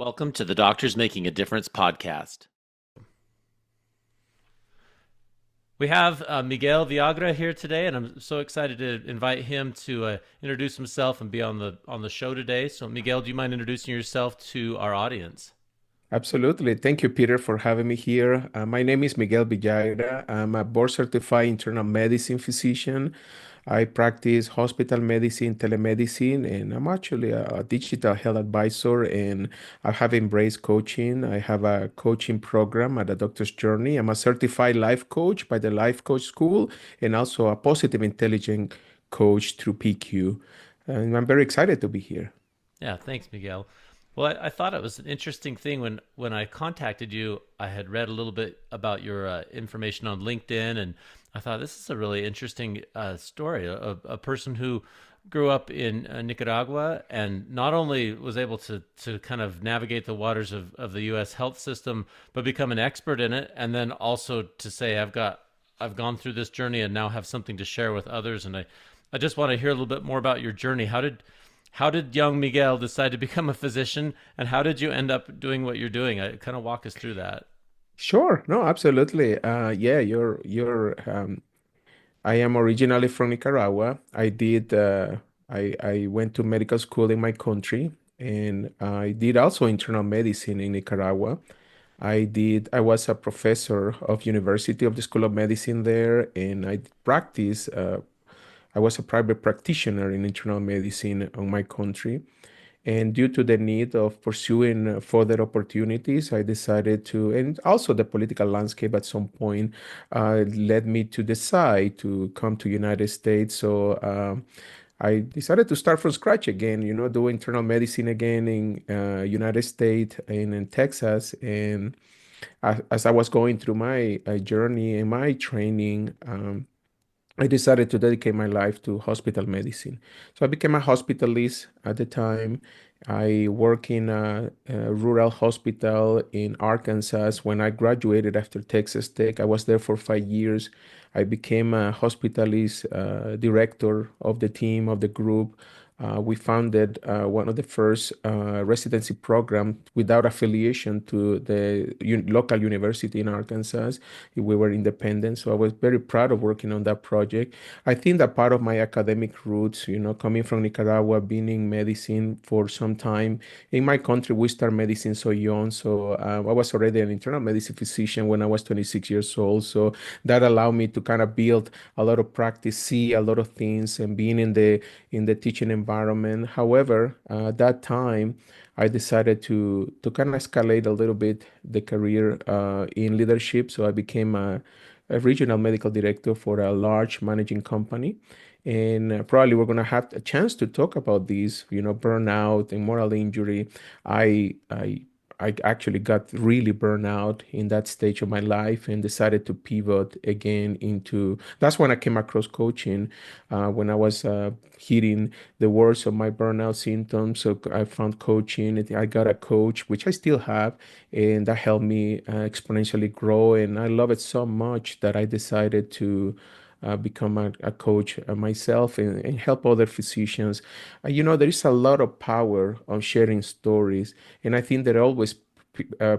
Welcome to the Doctors Making a Difference podcast. We have Miguel Villagra here today, and I'm so excited to invite him to introduce himself and be on the show today. So, Miguel, do you mind introducing yourself to our audience? Absolutely. Thank you, Peter, for having me here. My name is Miguel Villagra. I'm a board certified internal medicine physician. I practice hospital medicine, telemedicine, and I'm actually a digital health advisor. And I have embraced coaching. I have a coaching program at the Doctor's Journey. I'm a certified life coach by the Life Coach School and also a positive intelligence coach through PQ. And I'm very excited to be here. Yeah, thanks, Miguel. Well, I thought it was an interesting thing when I contacted you. I had read a little bit about your information on LinkedIn, and I thought this is a really interesting story. A person who grew up in Nicaragua and not only was able to kind of navigate the waters of the U.S. health system, but become an expert in it, and then also to say I've gone through this journey and now have something to share with others. And I just want to hear a little bit more about your journey. How did young Miguel decide to become a physician, and how did you end up doing what you're doing? Kind of walk us through that. Sure. No, absolutely. Yeah, I am originally from Nicaragua. I went to medical school in my country, and I did also internal medicine in Nicaragua. I was a professor of University of the School of Medicine there, and I was a private practitioner in internal medicine on my country. And due to the need of pursuing further opportunities, I decided to, and also the political landscape at some point led me to decide to come to United States. So I decided to start from scratch again, do internal medicine again in United States and in Texas. And as I was going through my journey and my training, I decided to dedicate my life to hospital medicine. So I became a hospitalist at the time. I work in a rural hospital in Arkansas. When I graduated after Texas Tech, I was there for 5 years. I became a hospitalist director of the team, of the group. We founded one of the first residency program without affiliation to the local university in Arkansas. We were independent, so I was very proud of working on that project. I think that part of my academic roots, coming from Nicaragua, being in medicine for some time. In my country, we start medicine so young, so I was already an internal medicine physician when I was 26 years old. So that allowed me to kind of build a lot of practice, see a lot of things, and being in the teaching environment. However, at that time, I decided to kind of escalate a little bit the career in leadership. So I became a regional medical director for a large managing company. And probably we're going to have a chance to talk about these, burnout and moral injury. I, I, I actually got really burned out in that stage of my life and decided to pivot again into. That's when I came across coaching, when I was hitting the worst of my burnout symptoms. So I found coaching. I got a coach, which I still have, and that helped me exponentially grow. And I love it so much that I decided to become a coach myself and help other physicians. There is a lot of power on sharing stories, and I think there are always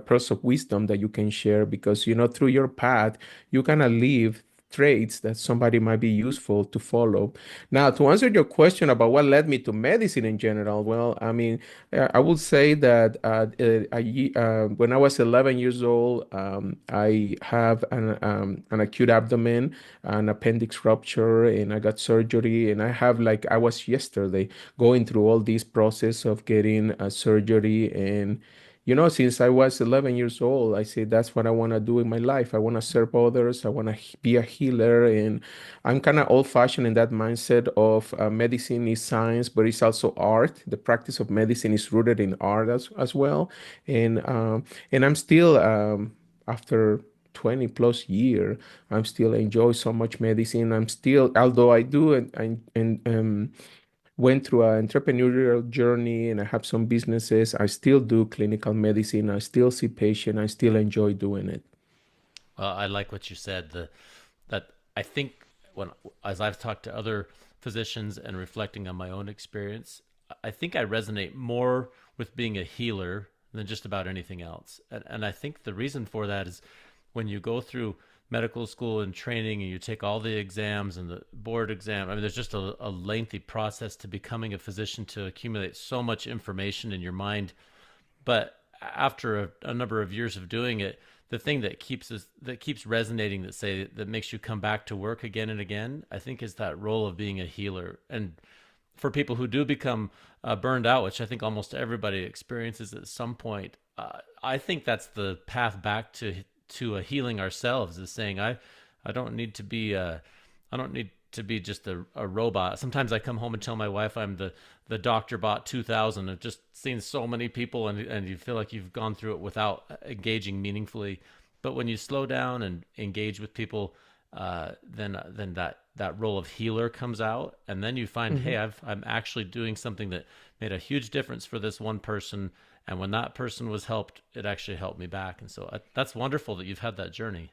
pearls of wisdom that you can share because through your path you kind of leave traits that somebody might be useful to follow. Now, to answer your question about what led me to medicine in general, well, I mean, I would say that when I was 11 years old, I have an acute abdomen, an appendix rupture, and I got surgery. And I have, like, I was yesterday going through all this process of getting a surgery. And since I was 11 years old, I said that's what I want to do in my life. I want to serve others. I want to be a healer. And I'm kind of old-fashioned in that mindset of medicine is science, but it's also art. The practice of medicine is rooted in art as well. And I'm still, after 20 plus year, I'm still enjoy so much medicine. I'm still, although I do and went through an entrepreneurial journey and I have some businesses. I still do clinical medicine. I still see patients. I still enjoy doing it. Well, I like what you said. That I think when as I've talked to other physicians and reflecting on my own experience, I think I resonate more with being a healer than just about anything else. And I think the reason for that is when you go through medical school and training and you take all the exams and the board exam, I mean, there's just a lengthy process to becoming a physician to accumulate so much information in your mind. But after a number of years of doing it, the thing that keeps resonating, that makes you come back to work again and again, I think is that role of being a healer. And for people who do become burned out, which I think almost everybody experiences at some point, I think that's the path back to healing ourselves, is saying I don't need to be I don't need to be just a robot. Sometimes I come home and tell my wife I'm the Dr. Bot 2000. I've just seen so many people, and you feel like you've gone through it without engaging meaningfully. But when you slow down and engage with people, then that role of healer comes out, and then you find, Mhm. hey, I'm actually doing something that made a huge difference for this one person, and when that person was helped, it actually helped me back. And so that's wonderful that you've had that journey.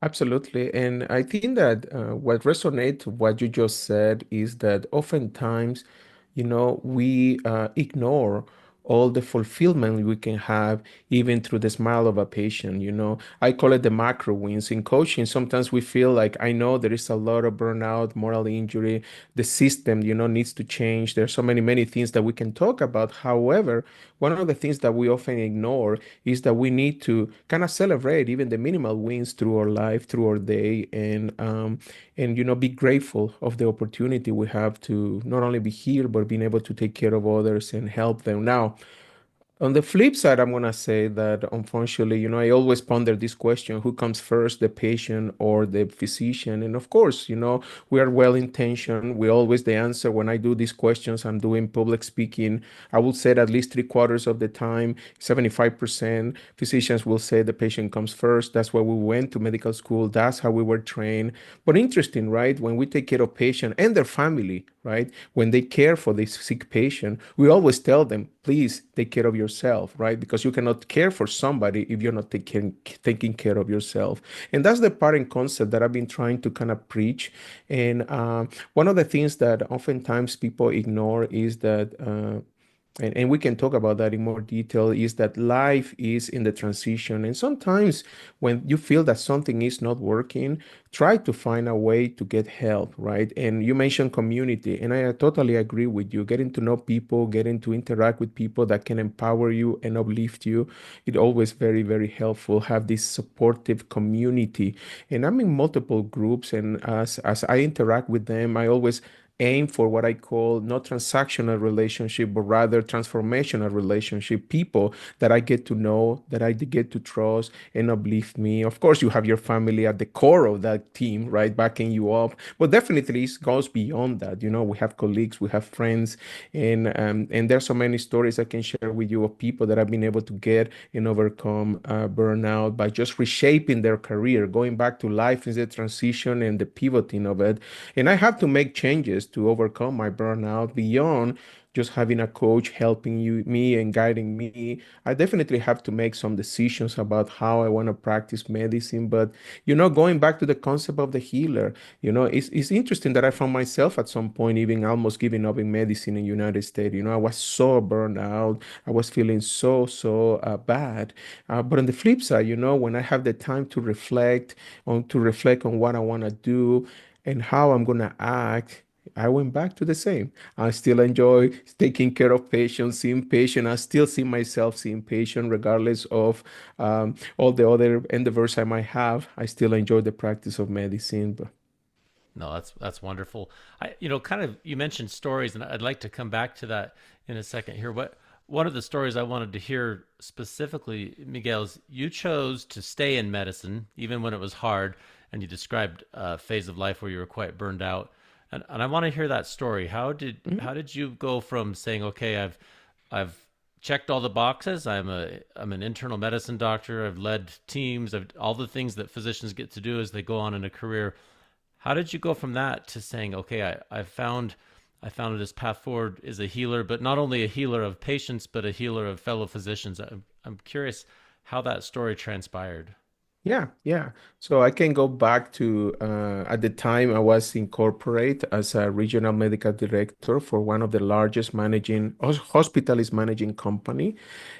Absolutely. And I think that what resonates what you just said is that oftentimes, we ignore all the fulfillment we can have even through the smile of a patient. I call it the macro wins. In coaching, sometimes we feel like I know there is a lot of burnout, moral injury, the system, needs to change. There's so many things that we can talk about. However, one of the things that we often ignore is that we need to kind of celebrate even the minimal wins through our life, through our day, and be grateful of the opportunity we have to not only be here but being able to take care of others and help them. Now, on the flip side, I'm going to say that unfortunately, I always ponder this question, who comes first, the patient or the physician? And of course, we are well intentioned. We always the answer when I do these questions, I'm doing public speaking. I would say that at least 3/4 of the time, 75% physicians will say the patient comes first. That's why we went to medical school. That's how we were trained. But interesting, right? When we take care of patient and their family, right? When they care for this sick patient, we always tell them, please take care of yourself, right? Because you cannot care for somebody if you're not taking care of yourself. And that's the part and concept that I've been trying to kind of preach. And one of the things that oftentimes people ignore is that and we can talk about that in more detail, is that life is in the transition. And sometimes when you feel that something is not working, try to find a way to get help, right? And you mentioned community, and I totally agree with you. Getting to know people, getting to interact with people that can empower you and uplift you, it always very helpful. Have this supportive community. And I'm in multiple groups, and as I interact with them, I always aim for what I call not transactional relationship, but rather transformational relationship. People that I get to know, that I get to trust and uplift me. Of course, you have your family at the core of that team, right, backing you up. But definitely, it goes beyond that. We have colleagues, we have friends, and there's so many stories I can share with you of people that have been able to get and overcome burnout by just reshaping their career, going back to life in the transition and the pivoting of it. And I had to make changes to overcome my burnout beyond just having a coach helping me and guiding me. I definitely have to make some decisions about how I want to practice medicine. But, going back to the concept of the healer, it's interesting that I found myself at some point even almost giving up in medicine in the United States. I was so burned out. I was feeling so bad. But on the flip side, when I have the time to reflect on what I want to do and how I'm going to act, I went back to the same. I still enjoy taking care of patients, seeing patients. I still see myself seeing patients, regardless of all the other endeavors I might have. I still enjoy the practice of medicine. But No, that's wonderful. Kind of you mentioned stories, and I'd like to come back to that in a second here. What One of the stories I wanted to hear specifically, Miguel, is you chose to stay in medicine even when it was hard, and you described a phase of life where you were quite burned out. And I want to hear that story. How did you go from saying, okay, I've checked all the boxes. I'm an internal medicine doctor. I've led teams. All the things that physicians get to do as they go on in a career. How did you go from that to saying, okay, I found this path forward as a healer, but not only a healer of patients, but a healer of fellow physicians? I'm curious how that story transpired. Yeah, yeah. So I can go back to at the time I was in corporate as a regional medical director for one of the largest hospitalist managing company.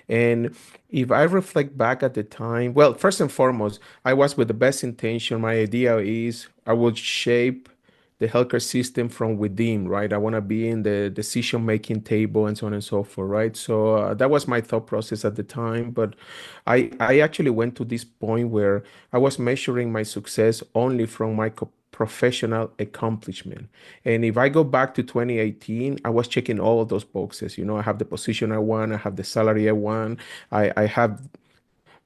And if I reflect back at the time, well, first and foremost, I was with the best intention. My idea is I will shape the healthcare system from within, right? I want to be in the decision-making table and so on and so forth, right? So that was my thought process at the time. But I actually went to this point where I was measuring my success only from my professional accomplishment. And if I go back to 2018, I was checking all of those boxes. You know, I have the position I want, I have the salary I want, I have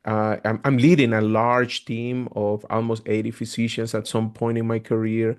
I'm leading a large team of almost 80 physicians at some point in my career.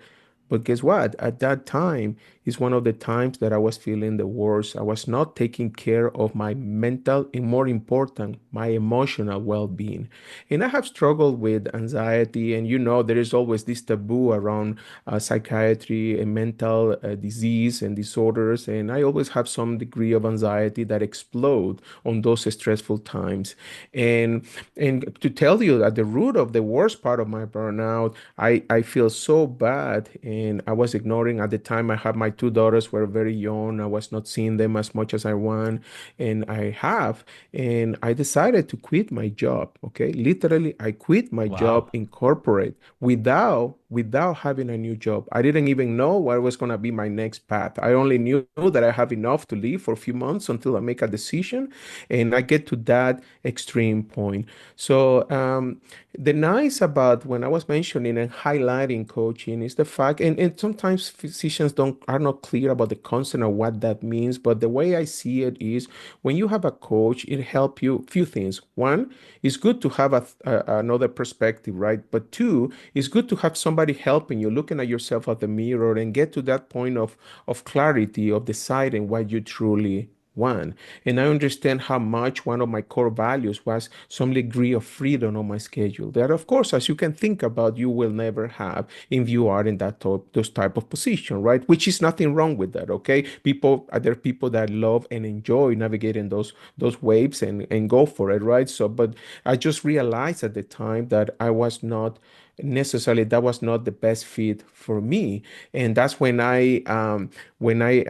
But guess what? At that time is one of the times that I was feeling the worst. I was not taking care of my mental and more important, my emotional well-being. And I have struggled with anxiety. And you know, there is always this taboo around psychiatry and mental disease and disorders. And I always have some degree of anxiety that explode on those stressful times. And and to tell you at the root of the worst part of my burnout, I feel so bad. And I was ignoring at the time I had my two daughters were very young. I was not seeing them as much as I want. And I have. And I decided to quit my job. Okay. Literally, I quit my job Wow. in corporate without having a new job. I didn't even know what was going to be my next path. I only knew that I have enough to live for a few months until I make a decision. And I get to that extreme point. So the nice about when I was mentioning and highlighting coaching is the fact, and sometimes physicians don't are not clear about the concept of what that means. But the way I see it is when you have a coach, it helps you few things. One, it's good to have another perspective, right? But two, it's good to have somebody helping you, looking at yourself at the mirror and get to that point of clarity of deciding what you truly want. And I understand how much one of my core values was some degree of freedom on my schedule. That, of course, as you can think about, you will never have if you are in those type of position, right? Which is nothing wrong with that. Okay, there are people that love and enjoy navigating those waves and go for it, right? So, but I just realized at the time that I was not necessarily that was not the best fit for me. And that's when I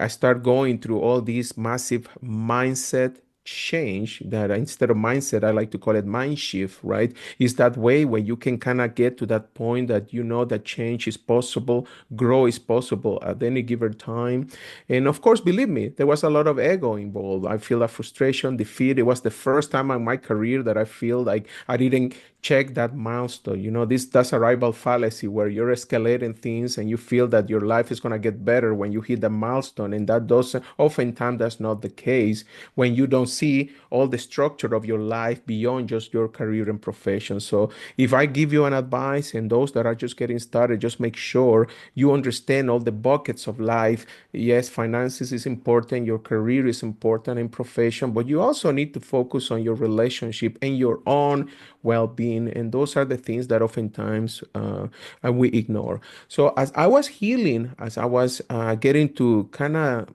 start going through all these massive mindset change that instead of mindset, I like to call it mind shift, right? Is that way where you can kind of get to that point that you know that change is possible, grow is possible at any given time. And of course, believe me, there was a lot of ego involved. I feel a frustration, defeat. It was the first time in my career that I feel like I didn't check that milestone. You know, this that's arrival fallacy where you're escalating things and you feel that your life is gonna get better when you hit the milestone, and that doesn't oftentimes that's not the case when you don't see all the structure of your life beyond just your career and profession. So if I give you an advice and those that are just getting started, just make sure you understand all the buckets of life. Yes, finances is important, your career is important in profession, but you also need to focus on your relationship and your own well-being. And those are the things that oftentimes we ignore. So as I was healing, as I was getting to kind of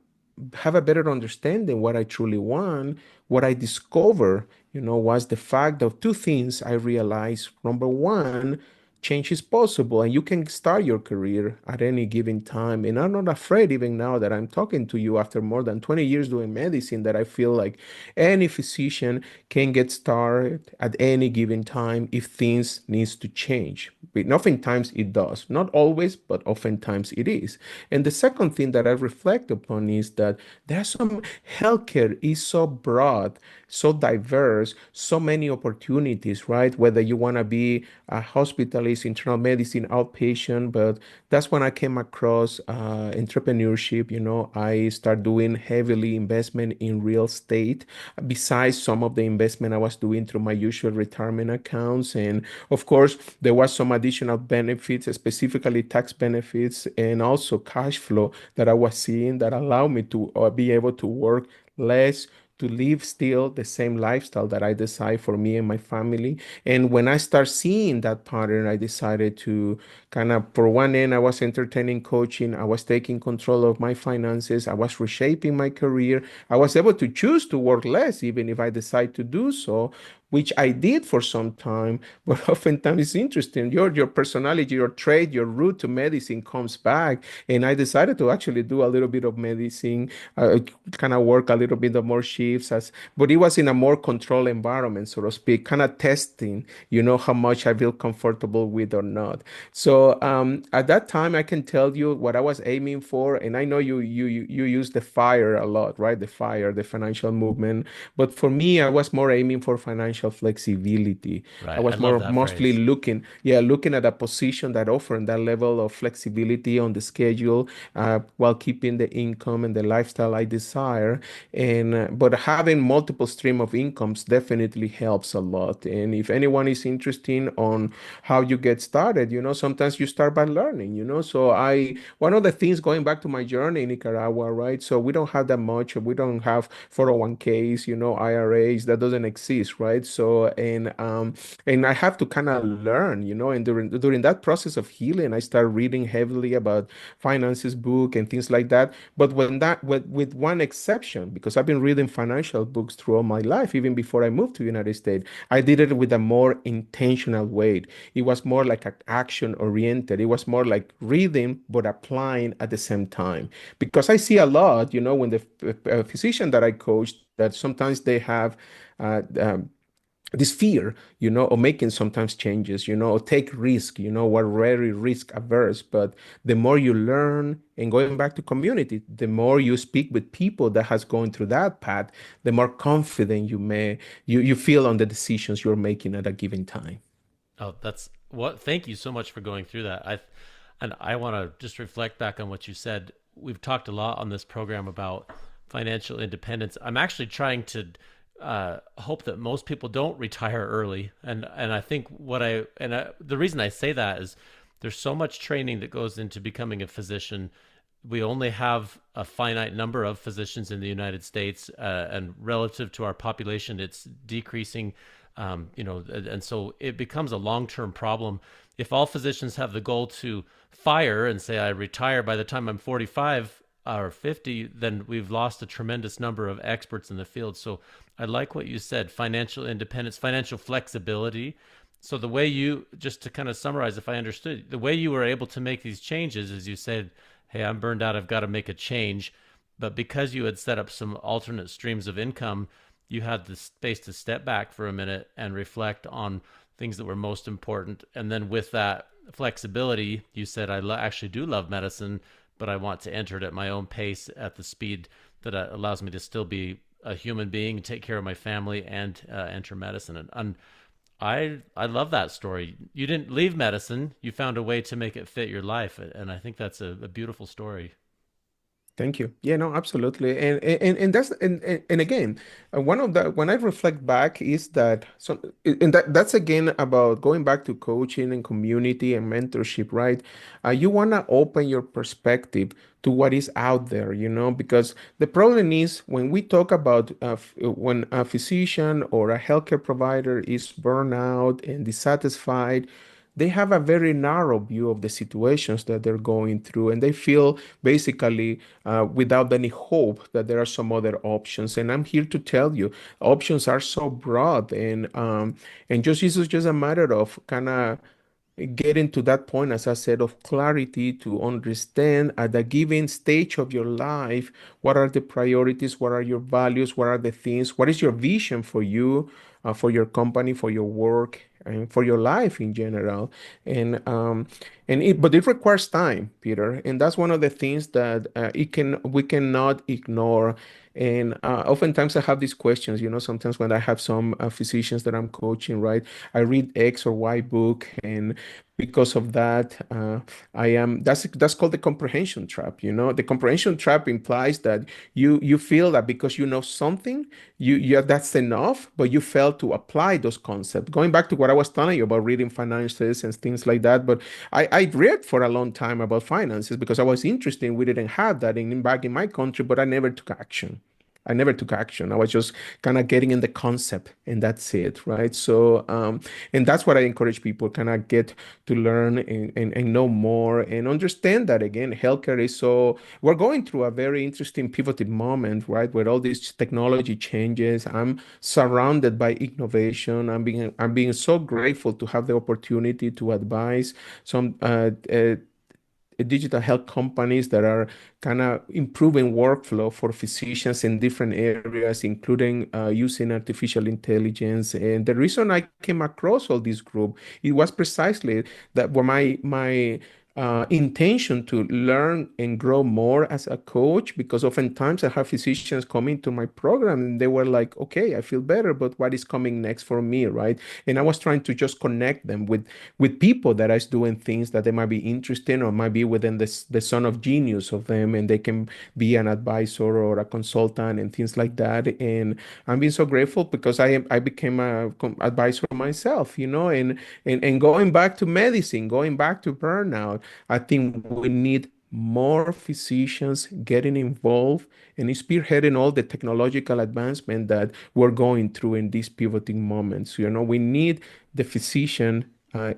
have a better understanding what I truly want, what I discover, was the fact of two things I realized. Number one, change is possible and you can start your career at any given time. And I'm not afraid even now that I'm talking to you after more than 20 years doing medicine that I feel like any physician can get started at any given time if things needs to change. But oftentimes it does. Not always, but oftentimes it is. And the second thing that I reflect upon is that there's some healthcare is so broad, so diverse, so many opportunities, right? Whether you want to be a hospitalist, internal medicine, outpatient, but that's when I came across entrepreneurship. I started doing heavily investment in real estate besides some of the investment I was doing through my usual retirement accounts. And of course, there was some additional benefits, specifically tax benefits and also cash flow that I was seeing that allowed me to be able to work less, to live still the same lifestyle that I decide for me and my family. And when I start seeing that pattern, I decided to kind of, for one end, I was entertaining coaching, I was taking control of my finances, I was reshaping my career, I was able to choose to work less, even if I decide to do so. which I did for some time. But oftentimes it's interesting. Your personality, your trait, your route to medicine comes back. And I decided to actually do a little bit of medicine, kind of work a little bit of more shifts but it was in a more controlled environment, so to speak, kind of testing, how much I feel comfortable with or not. So at that time, I can tell you what I was aiming for, and I know you use the fire a lot, right? The fire, the financial movement. But for me, I was more aiming for financial flexibility. I Right. I was love more that mostly phrase. looking at a position that offered that level of flexibility on the schedule, while keeping the income and the lifestyle I desire. And but having multiple stream of incomes definitely helps a lot. And if anyone is interested on how you get started, sometimes you start by learning. So one of the things, going back to my journey in Nicaragua, right? So we don't have that much. We don't have 401ks, IRAs. That doesn't exist, right? So and I have to kind of learn, and during that process of healing, I start reading heavily about finances book and things like that. But with one exception, because I've been reading financial books through all my life, even before I moved to United States, I did it with a more intentional way. It was more like action oriented. It was more like reading but applying at the same time. Because I see a lot, when the physician that I coach, that sometimes they have this fear, of making sometimes changes, or take risk, we're very risk averse. But the more you learn, and going back to community, the more you speak with people that has gone through that path, the more confident you feel on the decisions you're making at a given time. Oh, that's what. Thank you so much for going through that. I want to just reflect back on what you said. We've talked a lot on this program about financial independence. I'm actually trying to hope that most people don't retire early, and I think the reason I say that is there's so much training that goes into becoming a physician. We only have a finite number of physicians in the United States, and relative to our population, it's decreasing. And so it becomes a long-term problem. If all physicians have the goal to fire and say I retire by the time I'm 45 or 50, then we've lost a tremendous number of experts in the field. So I like what you said: financial independence, financial flexibility. So the way you, just to kind of summarize, if I understood, the way you were able to make these changes is you said, hey, I'm burned out, I've got to make a change. But because you had set up some alternate streams of income, you had the space to step back for a minute and reflect on things that were most important. And then with that flexibility, you said, actually do love medicine, but I want to enter it at my own pace, at the speed that allows me to still be a human being, take care of my family, and enter medicine. And I love that story. You didn't leave medicine; you found a way to make it fit your life, and I think that's a beautiful story. Thank you. Yeah, no, absolutely. And that's and again, one of the when I reflect back is that so and that's again about going back to coaching and community and mentorship, right? You want to open your perspective to what is out there, because the problem is when we talk about when a physician or a healthcare provider is burnout and dissatisfied, they have a very narrow view of the situations that they're going through, and they feel basically without any hope that there are some other options. And I'm here to tell you, options are so broad, and just this is just a matter of kind of getting to that point, as I said, of clarity to understand at a given stage of your life what are the priorities, what are your values, what are the things, what is your vision for you, for your company, for your work, and for your life in general. And um and it but it requires time, Peter, and that's one of the things that we cannot ignore. And oftentimes I have these questions, sometimes when I have some physicians that I'm coaching, right? I read X or Y book, and because of that, that's called the comprehension trap. The comprehension trap implies that you feel that because you know something, that's enough, but you fail to apply those concepts. Going back to what I was telling you about reading finances and things like that, but I read for a long time about finances because I was interested. We didn't have that back in my country, but I never took action. I never took action. I was just kind of getting in the concept, and that's it, right? So, and that's what I encourage people kind of get to learn and know more and understand that again, healthcare is so, we're going through a very interesting pivotal moment, right? Where all these technology changes. I'm surrounded by innovation. I'm being so grateful to have the opportunity to advise some digital health companies that are kind of improving workflow for physicians in different areas, including using artificial intelligence. And the reason I came across all this group, it was precisely that were my intention to learn and grow more as a coach, because oftentimes I have physicians come into my program and they were like, okay, I feel better, but what is coming next for me, right? And I was trying to just connect them with people that is doing things that they might be interested in or might be within the zone of genius of them, and they can be an advisor or a consultant and things like that. And I'm being so grateful because I became a advisor myself, and going back to medicine, going back to burnout, I think we need more physicians getting involved and spearheading all the technological advancement that we're going through in these pivoting moments. We need the physician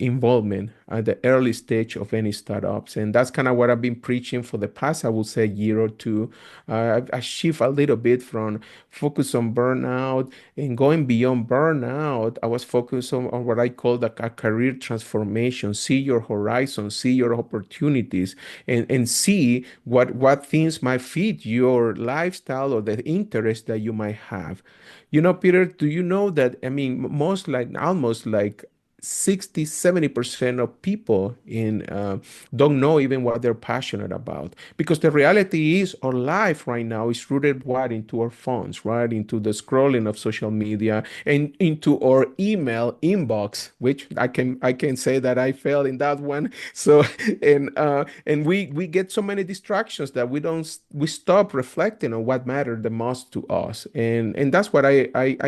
involvement at the early stage of any startups. And that's kind of what I've been preaching for the past, I would say, year or two. I shift a little bit from focus on burnout and going beyond burnout. I was focused on what I call a career transformation. See your horizon, see your opportunities, and see what things might fit your lifestyle or the interest that you might have. Peter, do you know that, I mean, most like almost like 60-70% of people in don't know even what they're passionate about, because the reality is our life right now is rooted what into our phones, right, into the scrolling of social media and into our email inbox, which I can say that I fell in that one. So and we get so many distractions that we stop reflecting on what mattered the most to us. And that's what I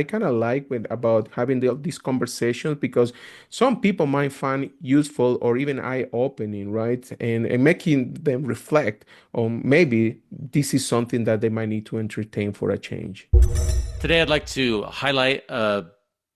kind of like about having these conversations, because some people might find useful or even eye-opening, right? And making them reflect on maybe this is something that they might need to entertain for a change. Today, I'd like to highlight a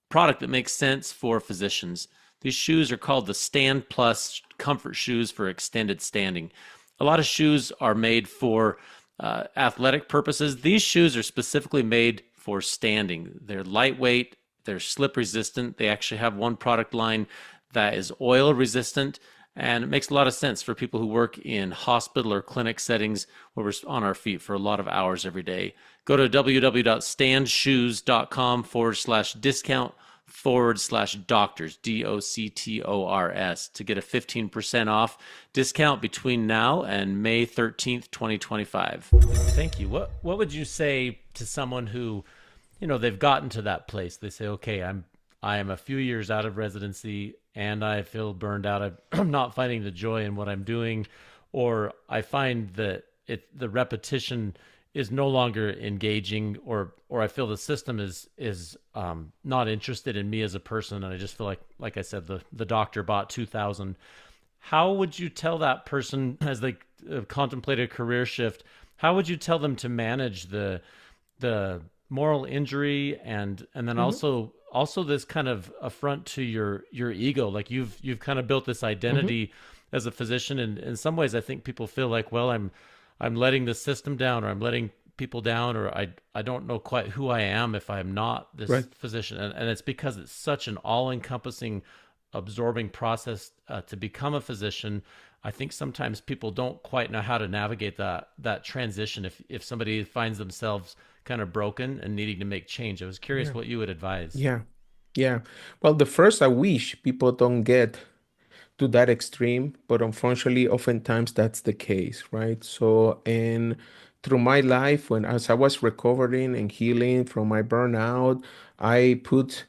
product that makes sense for physicians. These shoes are called the Stand Plus comfort shoes for extended standing. A lot of shoes are made for athletic purposes. These shoes are specifically made for standing. They're lightweight, they're slip resistant. They actually have one product line that is oil resistant. And it makes a lot of sense for people who work in hospital or clinic settings where we're on our feet for a lot of hours every day. Go to www.standshoes.com/discount/doctors, DOCTORS, to get a 15% off discount between now and May 13th, 2025. Thank you. What would you say to someone who, they've gotten to that place? They say, okay, I am a few years out of residency and I feel burned out. I'm not finding the joy in what I'm doing, or I find that the repetition is no longer engaging, or I feel the system is not interested in me as a person, and I just feel like I said, the doctor bought 2,000. How would you tell that person as they contemplate a career shift? How would you tell them to manage the moral injury and then Mhm, also this kind of affront to your ego? Like you've kind of built this mhm, identity as a physician, and in some ways I think people feel like, well, I'm letting the system down, or I'm letting people down, or I don't know quite who I am if I'm not this right. physician. And it's because it's such an all-encompassing, absorbing process to become a physician. I think sometimes people don't quite know how to navigate that transition if somebody finds themselves kind of broken and needing to make change. I was curious Yeah. what you would advise. Yeah. Yeah. Well, the first, I wish people don't get to that extreme, but unfortunately, oftentimes that's the case, right? So, and through my life, when as I was recovering and healing from my burnout, I put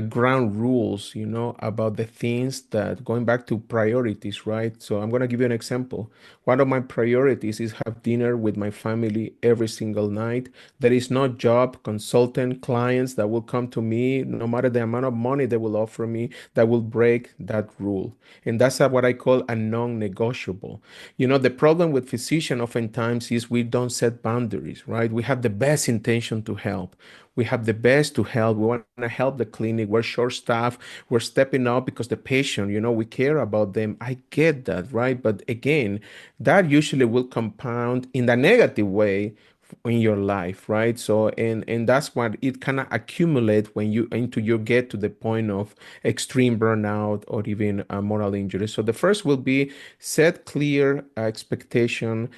ground rules, about the things that going back to priorities, right? So I'm going to give you an example. One of my priorities is have dinner with my family every single night. There is no job, consultant, clients that will come to me, no matter the amount of money they will offer me, that will break that rule. And that's what I call a non-negotiable. The problem with physician oftentimes is we don't set boundaries, right? We have the best intention to help. We have the best to help. We want to help the clinic. We're short staff. We're stepping up because the patient, we care about them. I get that, right? But again, that usually will compound in the negative way in your life, right? So and that's what it kind of accumulate when you get to the point of extreme burnout or even moral injury. So the first will be set clear expectation,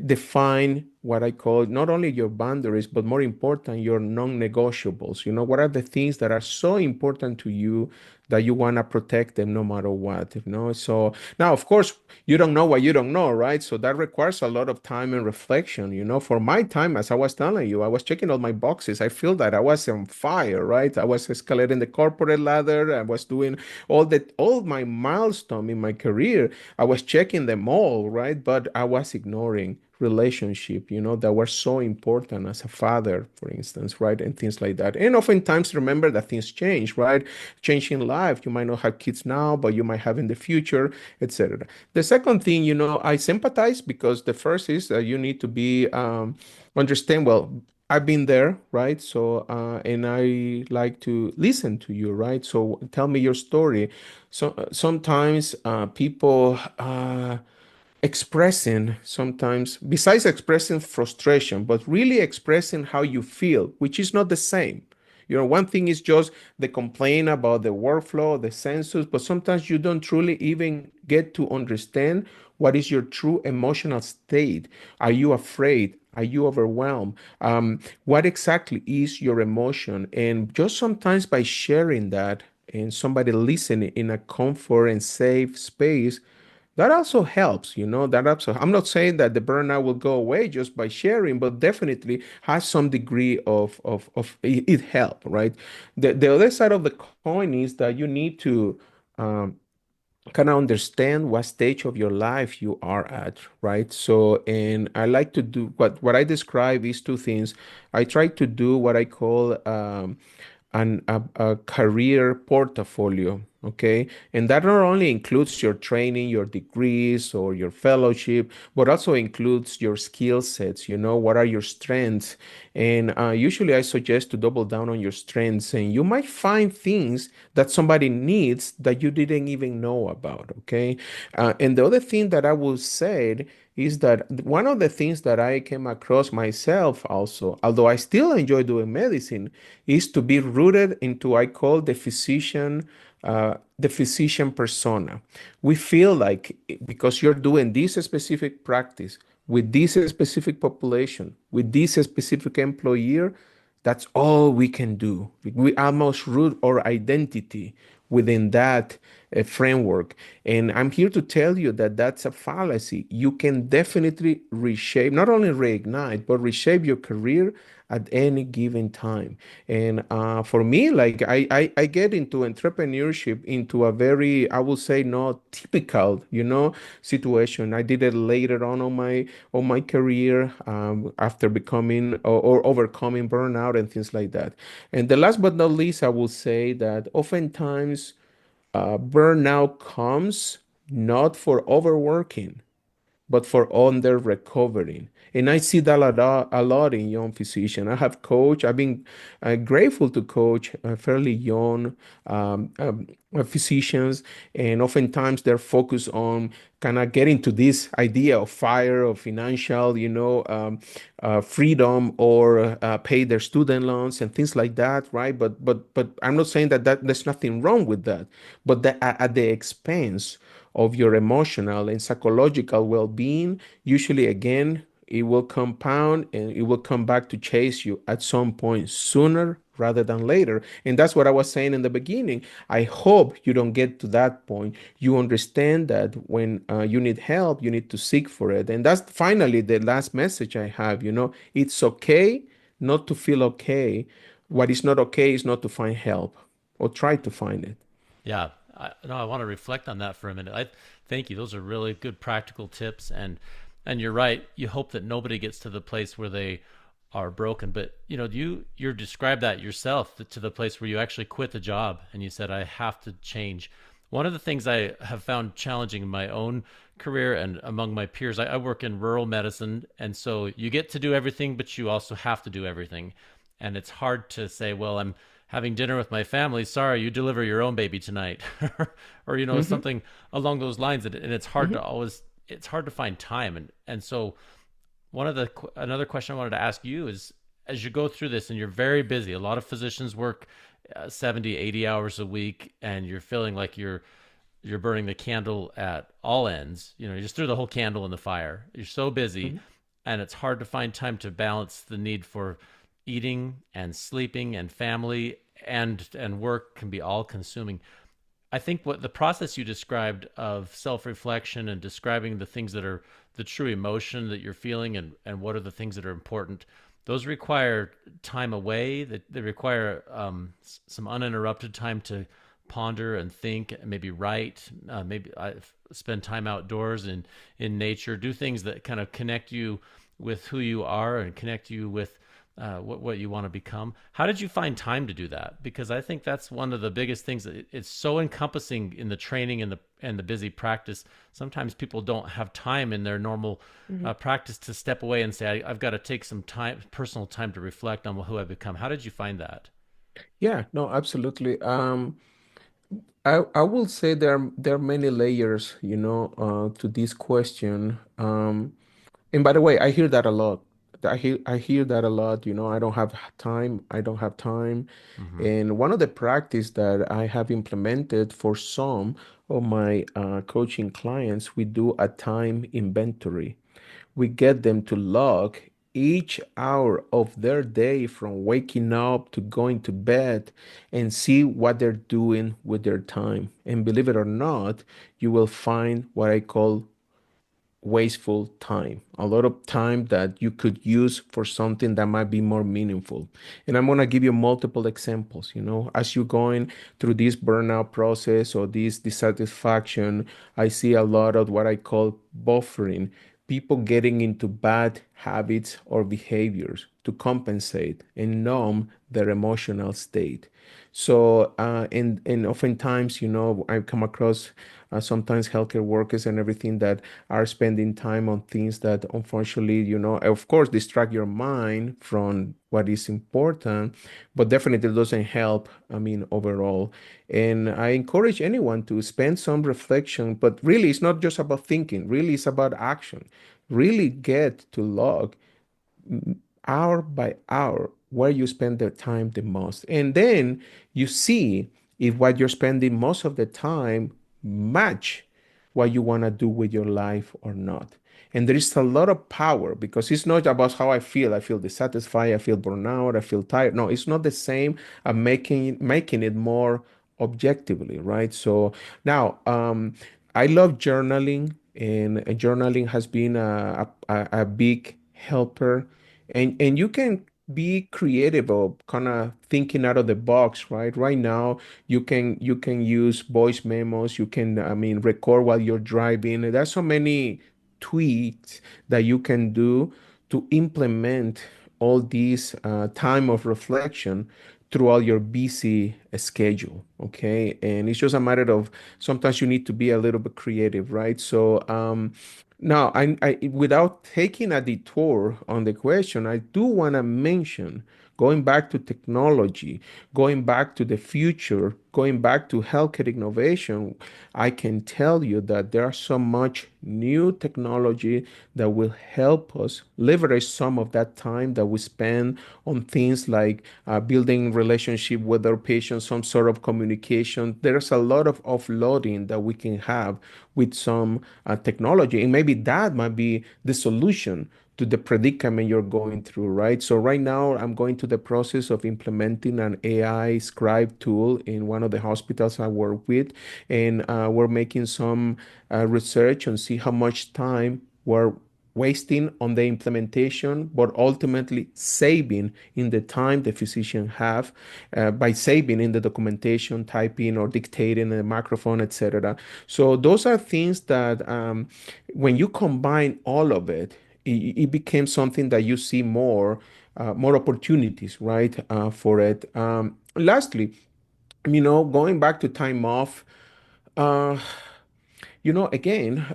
define what I call not only your boundaries, but more important, your non-negotiables. What are the things that are so important to you that you want to protect them no matter what. So now, of course, you don't know what you don't know, right? So that requires a lot of time and reflection. For my time, as I was telling you, I was checking all my boxes. I feel that I was on fire, right? I was escalating the corporate ladder. I was doing all my milestone in my career. I was checking them all, right? But I was ignoring relationship, that were so important as a father, for instance, right? And things like that. And oftentimes remember that things change, right? Change in life. You might not have kids now, but you might have in the future, etc. The second thing, I sympathize because the first is that you need to be understand, well, I've been there, right? So, and I like to listen to you, right? So tell me your story. So sometimes people expressing sometimes, besides expressing frustration, but really expressing how you feel, which is not the same. One thing is just the complaint about the workflow, the census, but sometimes you don't truly even get to understand what is your true emotional state. Are you afraid? Are you overwhelmed? What exactly is your emotion? And just sometimes by sharing that and somebody listening in a comfort and safe space, that also helps. That also, I'm not saying that the burnout will go away just by sharing, but definitely has some degree of it help, right? The other side of the coin is that you need to um, kind of understand what stage of your life you are at, right? So, and I like to do what I describe is two things. I try to do what I call a career portfolio, okay? And that not only includes your training, your degrees, or your fellowship, but also includes your skill sets. What are your strengths? And usually I suggest to double down on your strengths, and you might find things that somebody needs that you didn't even know about, okay? And the other thing that I will say is that one of the things that I came across myself also, although I still enjoy doing medicine, is to be rooted into I call the physician persona. We feel like because you're doing this specific practice with this specific population, with this specific employer, that's all we can do. We almost root our identity within that framework. And I'm here to tell you that that's a fallacy. You can definitely reshape, not only reignite, but reshape your career at any given time. And for me, like I get into entrepreneurship into a very, I would say, not typical, situation. I did it later on my career after becoming or overcoming burnout and things like that. And the last but not least, I will say that oftentimes burnout comes not for overworking but for under recovering. And I see that a lot in young physicians. I have coached, I've been grateful to coach fairly young physicians, and oftentimes they're focused on kind of getting to this idea of fire, of financial, freedom, or pay their student loans and things like that, right? But I'm not saying that there's nothing wrong with that, but at the expense of your emotional and psychological well-being, usually again, it will compound and it will come back to chase you at some point sooner rather than later. And that's what I was saying in the beginning. I hope you don't get to that point. You understand that when you need help, you need to seek for it. And that's finally the last message I have. It's okay not to feel okay. What is not okay is not to find help. or try to find it. Yeah, no, I want to reflect on that for a minute. I thank you. Those are really good practical tips, and you're right. You hope that nobody gets to the place where they are broken. But you described that yourself to the place where you actually quit the job and you said, I have to change. One of the things I have found challenging in my own career and among my peers, I work in rural medicine, and so you get to do everything, but you also have to do everything, and it's hard to say, well, I'm having dinner with my family. Sorry, you deliver your own baby tonight, or Hmm. something along those lines. And it's hard to Hmm. always it's hard to find time. And so another question I wanted to ask you is, as you go through this and you're very busy, a lot of physicians work 70, 80 hours a week, and you're feeling like you're burning the candle at all ends. You just threw the whole candle in the fire. You're so busy, Hmm. and it's hard to find time to balance the need for eating and sleeping and family, and work can be all consuming. I think what the process you described of self-reflection and describing the things that are the true emotion that you're feeling, and what are the things that are important, those require time away, that they require some uninterrupted time to ponder and think, and maybe write, maybe I spend time outdoors in nature, do things that kind of connect you with who you are and connect you with what you want to become. How did you find time to do that? Because I think that's one of the biggest things. It's so encompassing in the training and the busy practice. Sometimes people don't have time in their normal Hmm. practice to step away and say, I've got to take some time, personal time, to reflect on who I've become. How did you find that? Yeah, no, absolutely. I will say there are many layers, to this question. And by the way, I hear that a lot. I hear that a lot. I don't have time. I don't have time. Mm-hmm. And one of the practice that I have implemented for some of my coaching clients, we do a time inventory. We get them to log each hour of their day from waking up to going to bed and see what they're doing with their time. And believe it or not, you will find what I call wasteful time, a lot of time that you could use for something that might be more meaningful. And I'm going to give you multiple examples. As you're going through this burnout process or this dissatisfaction, I see a lot of what I call buffering, people getting into bad habits or behaviors to compensate and numb their emotional state. So, and oftentimes, I come across sometimes healthcare workers and everything that are spending time on things that unfortunately, of course, distract your mind from what is important, but definitely doesn't help, I mean, overall. And I encourage anyone to spend some reflection, but really, it's not just about thinking, really, it's about action. Really get to log hour by hour where you spend the time the most. And then you see if what you're spending most of the time match what you want to do with your life or not. And there is a lot of power because it's not about how I feel. I feel dissatisfied. I feel burnout. I feel tired. No, it's not the same. I'm making it more objectively, right? So now, I love journaling, and journaling has been a big helper. And you can be creative or kind of thinking out of the box, right? Right now, you can use voice memos. You can, I mean, record while you're driving. There's so many tweaks that you can do to implement all these time of reflection throughout your busy schedule. Okay, and it's just a matter of sometimes you need to be a little bit creative, right? So now, without taking a detour on the question, I do want to mention going back to technology, going back to the future, going back to healthcare innovation. I can tell you that there are so much new technology that will help us leverage some of that time that we spend on things like building relationship with our patients, some sort of communication. There's a lot of offloading that we can have with some technology, and maybe that might be the solution to the predicament you're going through, right? So right now, I'm going through the process of implementing an AI scribe tool in one of the hospitals I work with, and we're making some research and see how much time we're wasting on the implementation, but ultimately saving in the time the physician have by saving in the documentation, typing or dictating a microphone, etc. So those are things that when you combine all of it, it became something that you see more opportunities, right, for it. Lastly, going back to time off, uh, again,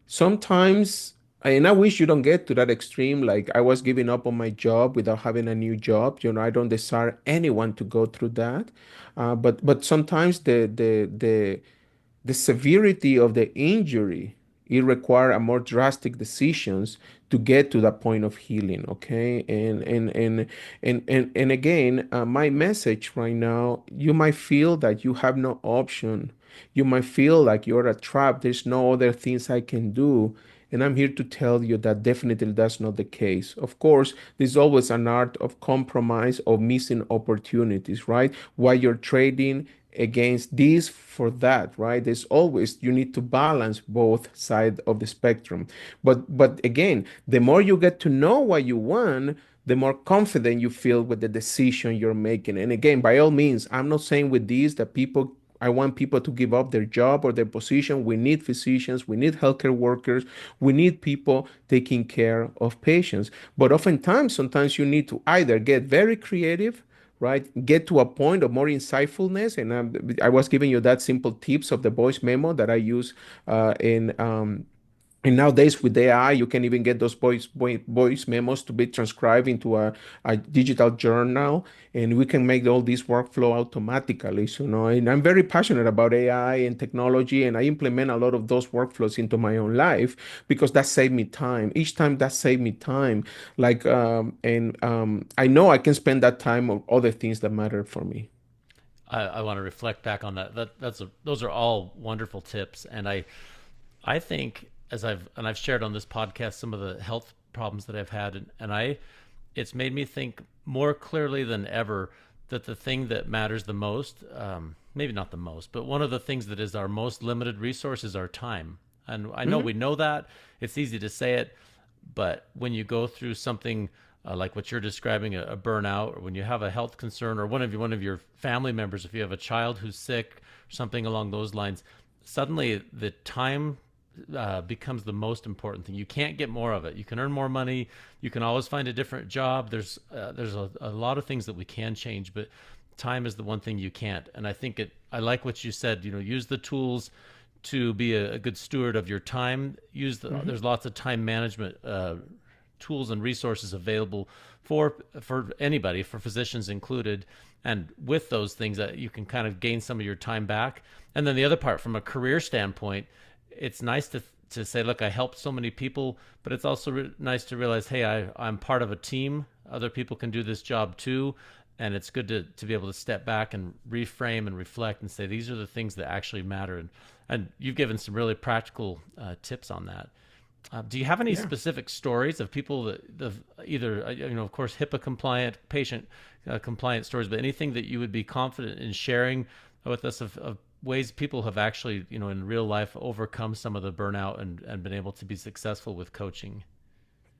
sometimes, and I wish you don't get to that extreme, like I was giving up on my job without having a new job. I don't desire anyone to go through that. But sometimes the severity of the injury, it require a more drastic decisions to get to that point of healing. Okay. And again, my message right now, you might feel that you have no option. You might feel like you're a trap. There's no other things I can do. And I'm here to tell you that definitely that's not the case. Of course, there's always an art of compromise, of missing opportunities, right? While you're trading against this for that, right? There's always, you need to balance both sides of the spectrum. But again, the more you get to know what you want, the more confident you feel with the decision you're making. And again, by all means, I'm not saying with this that I want people to give up their job or their position. We need physicians, we need healthcare workers, we need people taking care of patients. But oftentimes, sometimes you need to either get very creative, right? Get to a point of more insightfulness. And I was giving you that simple tips of the voice memo that I use in and nowadays with AI, you can even get those voice memos to be transcribed into a digital journal, and we can make all this workflow automatically. So, and I'm very passionate about AI and technology, and I implement a lot of those workflows into my own life because that saved me time. Each time that saved me time, like, and I know I can spend that time on other things that matter for me. I want to reflect back on that. Those are all wonderful tips, and I think I've shared on this podcast some of the health problems that I've had, and it's made me think more clearly than ever that the thing that matters the most, maybe not the most, but one of the things that is our most limited resource is our time. And I know we know that it's easy to say it, but when you go through something like what you're describing, a burnout, or when you have a health concern, or one of your family members, if you have a child who's sick, or something along those lines, suddenly the time becomes the most important thing. You can't get more of it. You can earn more money. You can always find a different job. There's a lot of things that we can change, but time is the one thing you can't. And I think I like what you said. Use the tools to be a good steward of your time. There's lots of time management tools and resources available for anybody, for physicians included. And with those things, that you can kind of gain some of your time back. And then the other part, from a career standpoint, it's nice to say, look, I helped so many people, but it's also nice to realize, hey, I'm part of a team. Other people can do this job too. And it's good to be able to step back and reframe and reflect and say, these are the things that actually matter. And you've given some really practical tips on that. Do you have any Yeah. specific stories of people that either, of course, HIPAA compliant, patient compliant stories, but anything that you would be confident in sharing with us of ways people have actually, in real life overcome some of the burnout and been able to be successful with coaching?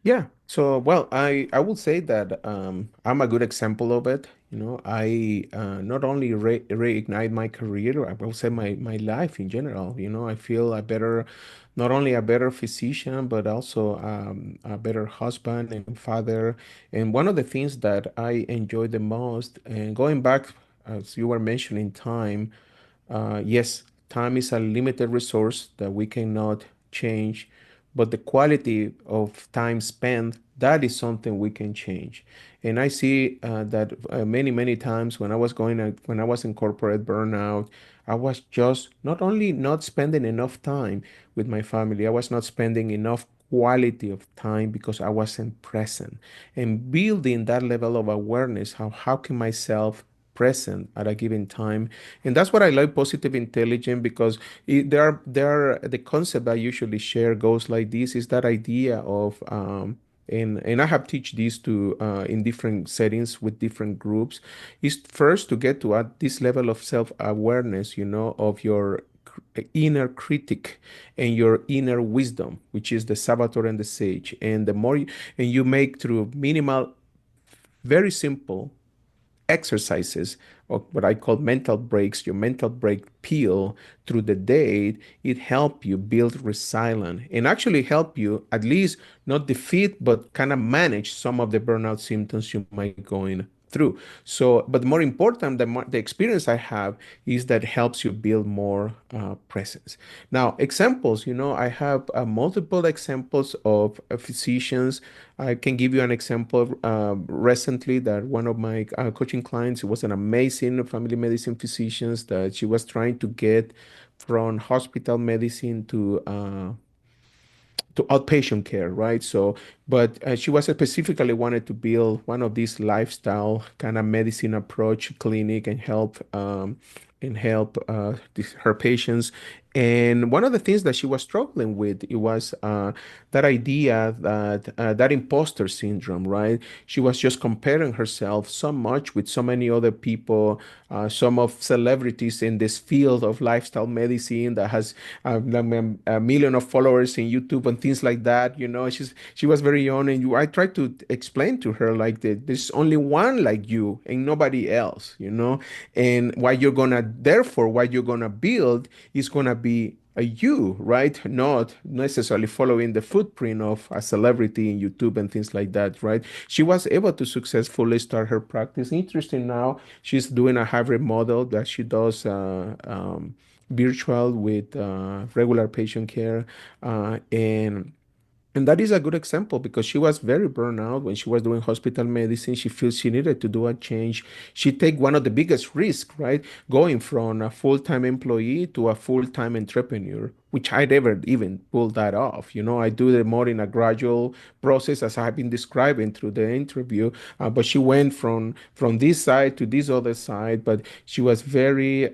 Yeah. So, well, I would say that I'm a good example of it. I not only reignite my career, I will say my life in general. I feel not only a better physician, but also a better husband and father. And one of the things that I enjoy the most, and going back, as you were mentioning, time. Yes, time is a limited resource that we cannot change, but the quality of time spent, that is something we can change. And I see that many times when I was in corporate burnout, I was just not only not spending enough time with my family, I was not spending enough quality of time because I wasn't present. And building that level of awareness, how can myself present at a given time. And that's what I like positive intelligence because the concept I usually share goes like this is that idea of and I have teach this to in different settings with different groups is first to get to at this level of self-awareness, of your inner critic and your inner wisdom, which is the saboteur and the sage. And the more and you make through minimal, very simple exercises or what I call mental breaks, your mental break peel through the day, it help you build resilience and actually help you at least not defeat, but kind of manage some of the burnout symptoms you might going through. So, but more important, the experience I have is that helps you build more presence. Now, examples, I have multiple examples of physicians. I can give you an example recently that one of my coaching clients was an amazing family medicine physician that she was trying to get from hospital medicine to outpatient care, right? So, but she was specifically wanted to build one of these lifestyle kind of medicine approach clinic and help her patients. And one of the things that she was struggling with it was that idea that imposter syndrome, right? She was just comparing herself so much with so many other people, some of celebrities in this field of lifestyle medicine that has a million of followers in YouTube and things like that. She was very young, and I tried to explain to her like that there's only one like you and nobody else. And what you're gonna build is gonna be a you, right? Not necessarily following the footprint of a celebrity in YouTube and things like that, right? She was able to successfully start her practice. Interesting now, she's doing a hybrid model that she does virtual with regular patient care. And that is a good example because she was very burned out when she was doing hospital medicine. She feels she needed to do a change. She take one of the biggest risks, right? Going from a full-time employee to a full-time entrepreneur, which I never even pulled that off. I do it more in a gradual process as I've been describing through the interview. But she went from this side to this other side, but she was very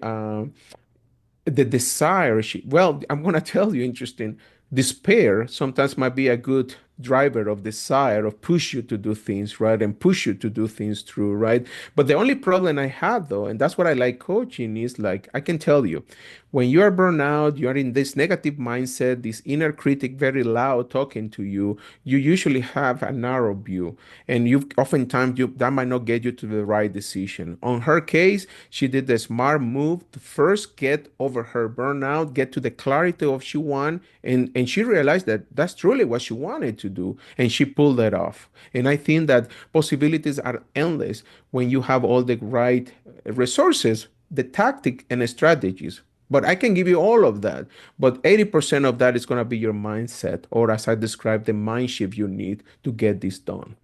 the desire well, I'm going to tell you interesting, despair sometimes might be a good driver of desire of push you to do things right and push you to do things through, right? But the only problem I have though, and that's what I like coaching, is like I can tell you when you are burned out, you are in this negative mindset, this inner critic very loud talking to you, you usually have a narrow view, and you oftentimes that might not get you to the right decision. On her case, she did the smart move to first get over her burnout, get to the clarity of she want, and she realized that that's truly what she wanted to do, and she pulled that off. And I think that possibilities are endless when you have all the right resources, the tactic and the strategies. But I can give you all of that. But 80% of that is going to be your mindset, or as I described, the mind shift you need to get this done.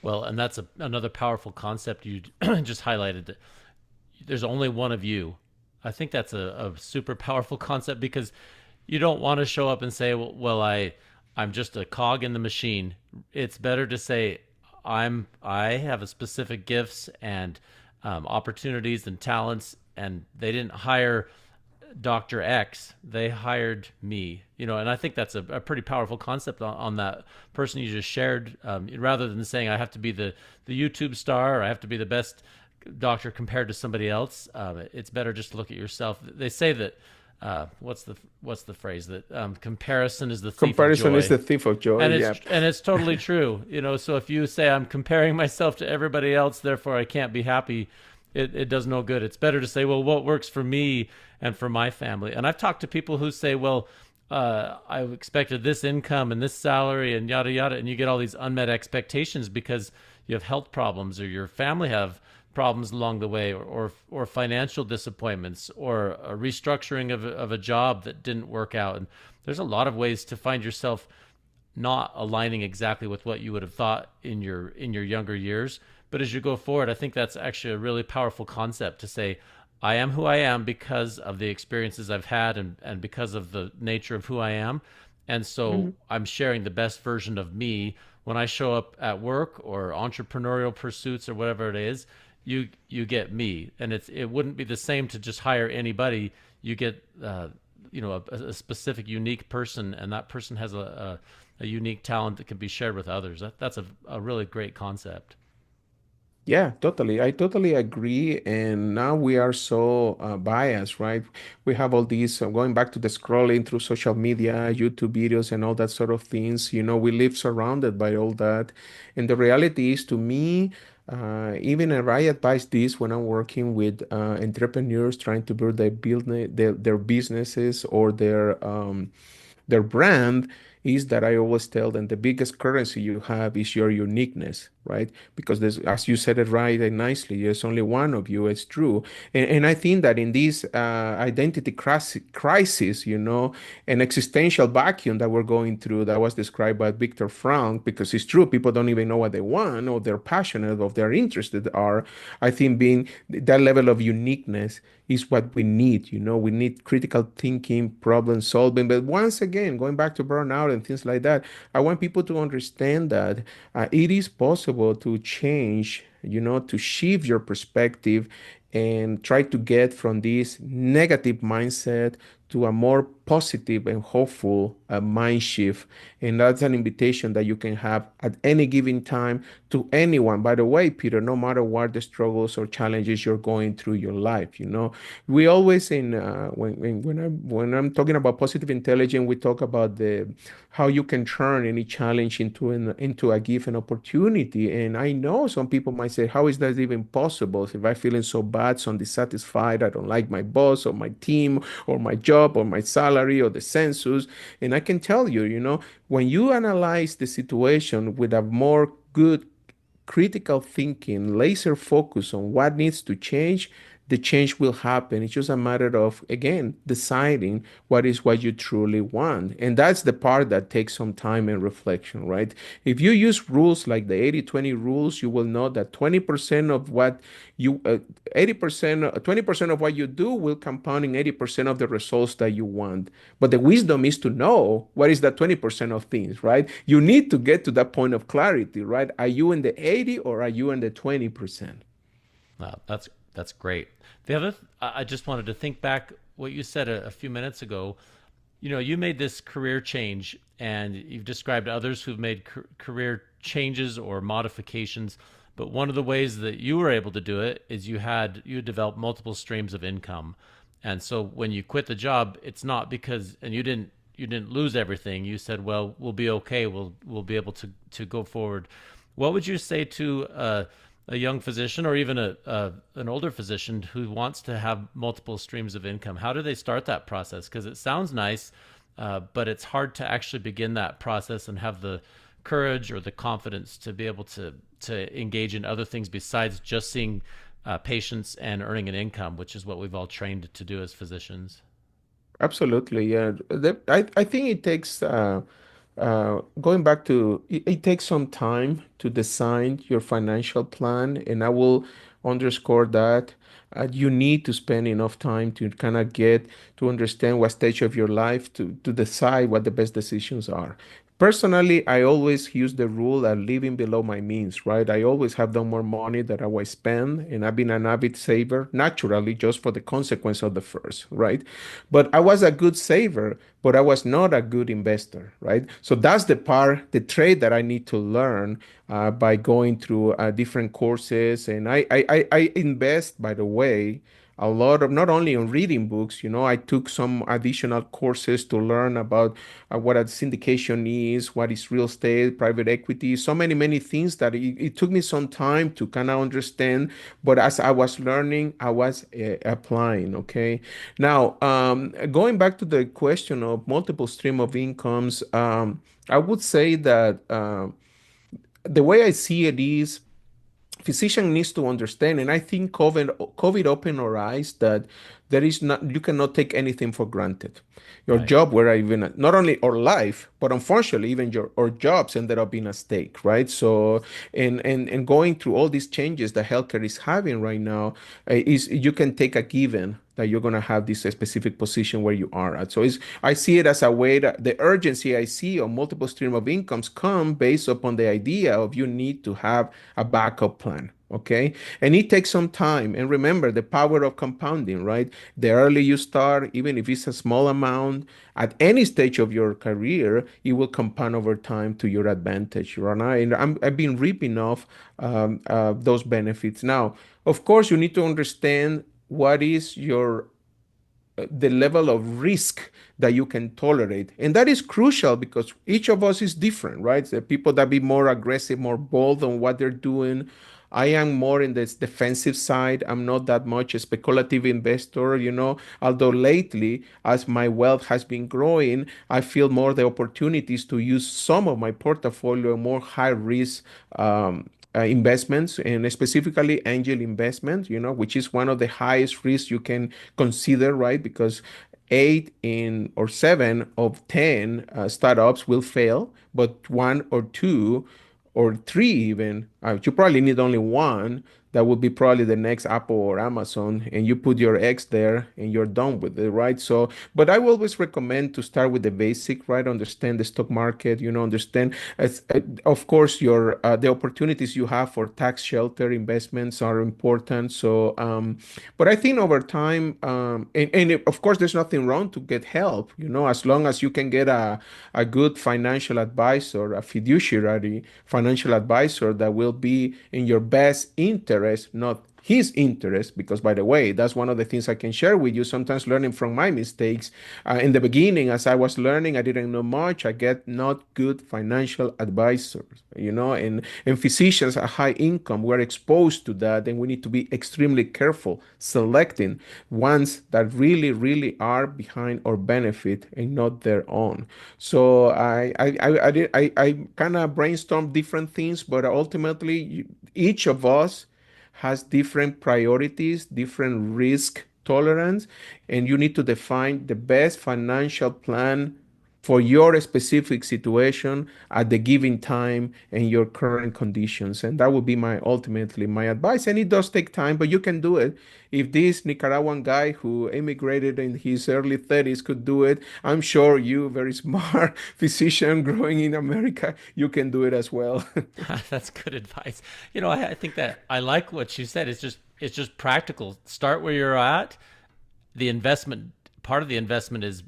Well, and that's another powerful concept you just highlighted. That there's only one of you. I think that's a super powerful concept because you don't want to show up and say, I'm just a cog in the machine. It's better to say, I have a specific gifts and opportunities and talents, and they didn't hire Dr. X, they hired me, and I think that's a pretty powerful concept on that person you just shared. Rather than saying I have to be the YouTube star or I have to be the best doctor compared to somebody else, it's better just to look at yourself. They say that what's the phrase that comparison is the thief of Comparison is joy, the thief of joy. and Yeah. it's totally true. So if you say I'm comparing myself to everybody else, therefore I can't be happy, it does no good. It's better to say, well, what works for me and for my family. And I've talked to people who say, well, I expected this income and this salary and yada yada, and you get all these unmet expectations because you have health problems or your family have problems along the way, or financial disappointments, or a restructuring of a job that didn't work out. And there's a lot of ways to find yourself not aligning exactly with what you would have thought in your younger years. But as you go forward, I think that's actually a really powerful concept to say, I am who I am because of the experiences I've had and because of the nature of who I am. And so Mhm. I'm sharing the best version of me when I show up at work or entrepreneurial pursuits or whatever it is. You get me, and it wouldn't be the same to just hire anybody. You get a specific unique person, and that person has a unique talent that can be shared with others. That's a really great concept. Yeah, totally. I totally agree. And now we are so biased, right? We have all these going back to the scrolling through social media, YouTube videos, and all that sort of things. We live surrounded by all that. And the reality is, to me, even I advise this when I'm working with entrepreneurs trying to build their businesses or their brand is that I always tell them the biggest currency you have is your uniqueness, right? Because there's, as you said it right and nicely, there's only one of you. It's true, and I think that in this identity crisis, an existential vacuum that we're going through, that was described by Viktor Frank, because it's true, people don't even know what they want or they're passionate or they're interested are. I think being that level of uniqueness is what we need. We need critical thinking, problem solving. But once again, going back to burnout and things like that, I want people to understand that it is possible to change, to shift your perspective and try to get from this negative mindset to a more positive and hopeful mind shift. And that's an invitation that you can have at any given time to anyone. By the way, Peter, no matter what the struggles or challenges you're going through your life, we always in when I'm talking about positive intelligence, we talk about the how you can turn any challenge into a given opportunity. And I know some people might say, how is that even possible? If I'm feeling so bad, so dissatisfied, I don't like my boss or my team or my job or my salary or the census. And I can tell you, when you analyze the situation with a more good critical thinking, laser focus on what needs to change, the change will happen. It's just a matter of, again, deciding what you truly want. And that's the part that takes some time and reflection, right? If you use rules like the 80-20 rules, you will know that 20% of what you, 80%, 20% of what you do will compound in 80% of the results that you want. But the wisdom is to know what is that 20% of things, right? You need to get to that point of clarity, right? Are you in the 80 or are you in the 20%? Wow, that's great. The other, I just wanted to think back what you said a few minutes ago. You made this career change, and you've described others who've made career changes or modifications. But one of the ways that you were able to do it is you developed multiple streams of income, and so when you quit the job, it's not because and you didn't lose everything. You said, well, we'll be okay. We'll be able to go forward. What would you say to a young physician or even an older physician who wants to have multiple streams of income? How do they start that process? Because it sounds nice, but it's hard to actually begin that process and have the courage or the confidence to be able to engage in other things besides just seeing patients and earning an income, which is what we've all trained to do as physicians. Absolutely, yeah. I think it takes going back to it takes some time to design your financial plan, and I will underscore that you need to spend enough time to kind of get to understand what stage of your life to decide what the best decisions are. Personally, I always use the rule of living below my means, right? I always have done more money than I was spend, and I've been an avid saver naturally just for the consequence of the first, right? But I was a good saver, but I was not a good investor, right? So that's the part, the trade that I need to learn by going through different courses. And I invest, by the way, a lot of not only on reading books, I took some additional courses to learn about what a syndication is, what is real estate, private equity, so many, many things that it took me some time to kind of understand. But as I was learning, I was applying, okay? Now, going back to the question of multiple stream of incomes, I would say that the way I see it is physician needs to understand, and I think COVID opened our eyes that there is not you cannot take anything for granted. Your Right. job, where even not only our life, but unfortunately, even your our jobs ended up being at stake, right? So, and going through all these changes that healthcare is having right now, is you can take a given that you're going to have this specific position where you are at. So I see it as a way that the urgency I see on multiple stream of incomes come based upon the idea of you need to have a backup plan. Okay. And it takes some time. And remember the power of compounding, right? The early you start, even if it's a small amount, at any stage of your career, it will compound over time to your advantage, right? And I've been reaping off those benefits. Now, of course, you need to understand what is your the level of risk that you can tolerate. And that is crucial because each of us is different, right? The people that be more aggressive, more bold on what they're doing. I am more in this defensive side. I'm not that much a speculative investor, although lately, as my wealth has been growing, I feel more the opportunities to use some of my portfolio more high risk investments and specifically angel investments, which is one of the highest risks you can consider, right? Because eight in or seven of 10 startups will fail, but one or two or three even, you probably need only one that would be probably the next Apple or Amazon, and you put your eggs there and you're done with it, right? So, but I will always recommend to start with the basic, right? Understand the stock market, understand, of course, your the opportunities you have for tax shelter investments are important. So, but I think over time, of course, there's nothing wrong to get help, as long as you can get a good financial advisor, a fiduciary financial advisor that will be in your best interest, not his interest, because by the way, that's one of the things I can share with you. Sometimes learning from my mistakes. In the beginning, as I was learning, I didn't know much. I get not good financial advisors, and physicians at high income, we're exposed to that, and we need to be extremely careful selecting ones that really, really are behind our benefit and not their own. So I kind of brainstormed different things, but ultimately each of us has different priorities, different risk tolerance, and you need to define the best financial plan for your specific situation at the given time and your current conditions. And that would be my ultimately my advice. And it does take time, but you can do it. If this Nicaraguan guy who immigrated in his early 30s could do it, I'm sure you, very smart physician growing in America, you can do it as well. That's good advice. I think that I like what you said. It's just practical. Start where you're at. The investment part of the investment is